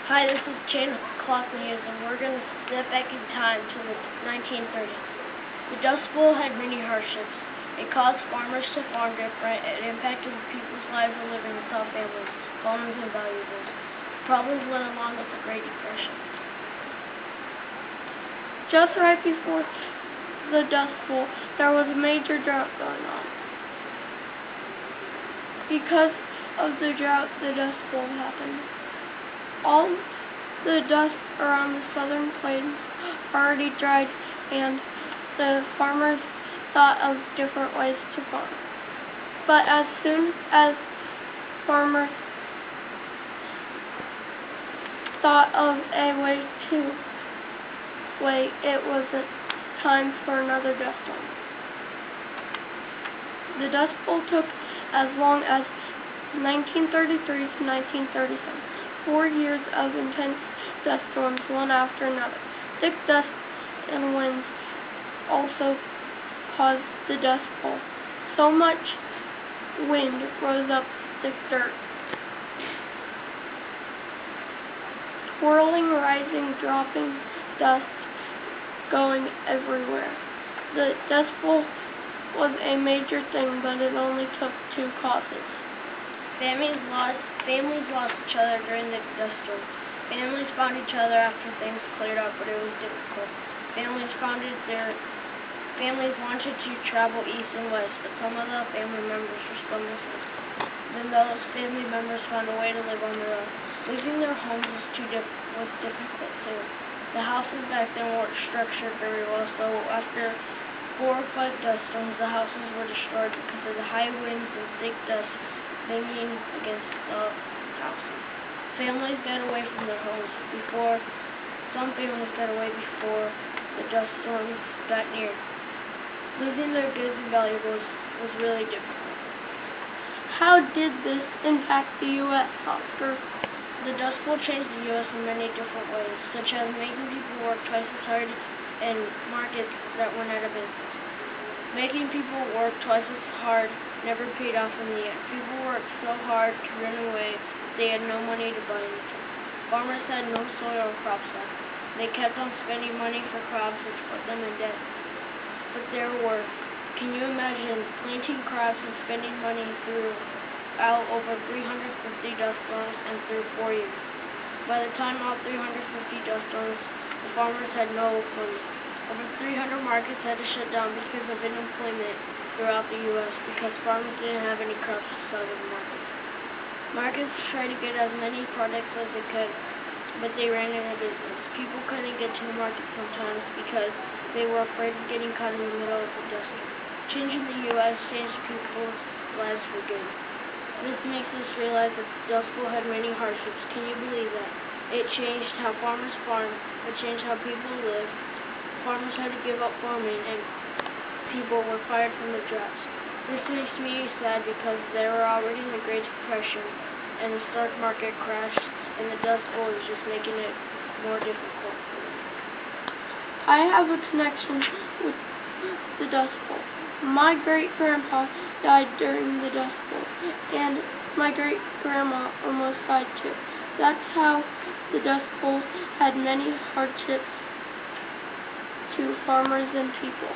Hi, this is Chain Clock News, and we're going to step back in time to the 1930s. The Dust Bowl had many hardships. It caused farmers to farm different. It impacted the people's lives of living without families, homes, and valuables. Problems went along with the Great Depression. Just right before the Dust Bowl, there was a major drought going on. Because of the drought, the Dust Bowl happened. All the dust around the southern plains already dried, and the farmers thought of different ways to farm. But as soon as farmers thought of a way to wait, it was time for another dust storm. The Dust Bowl took as long as 1933 to 1937. 4 years of intense dust storms, one after another. Thick dust and winds also caused the Dust Bowl. So much wind rose up thick dirt, twirling, rising, dropping dust, going everywhere. The Dust Bowl was a major thing, but it only took two causes. Families lost each other during the dust storm. Families found each other after things cleared up, but it was difficult. Families wanted to travel east and west, but some of the family members were still missing. Then those family members found a way to live on their own. Leaving their homes was difficult too. The houses back then weren't structured very well, so after 4 or 5 dust storms, the houses were destroyed because of the high winds and thick dust banging against the houses. Families got away from their homes before the dust storms got near. Losing their goods and valuables was really difficult. How did this impact the U.S., Oscar? The Dust Bowl changed the U.S. in many different ways, such as making people work twice as hard in markets that went out of business. Making people work twice as hard never paid off in the end. People worked so hard to run away that they had no money to buy anything. Farmers had no soil or crops left. They kept on spending money for crops, which put them in debt. But their work, can you imagine planting crops and spending money throughout over 350 dust storms and through 4 years? By the time all 350 dust storms, the farmers had no money. Over 300 markets had to shut down because of unemployment throughout the U.S. because farmers didn't have any crops to sell to the markets. Markets tried to get as many products as they could, but they ran out of business. People couldn't get to the market sometimes because they were afraid of getting caught in the middle of the dust storm. Changing the U.S. changed people's lives for good. This makes us realize that the Dust Bowl had many hardships. Can you believe that? It changed how farmers farm. It changed how people live. Farmers had to give up farming, and people were fired from their jobs. This makes me sad because they were already in the Great Depression, and the stock market crashed, and the Dust Bowl is just making it more difficult for them. I have a connection with the Dust Bowl. My great-grandpa died during the Dust Bowl, and my great-grandma almost died too. That's how the Dust Bowl had many hardships to farmers and people.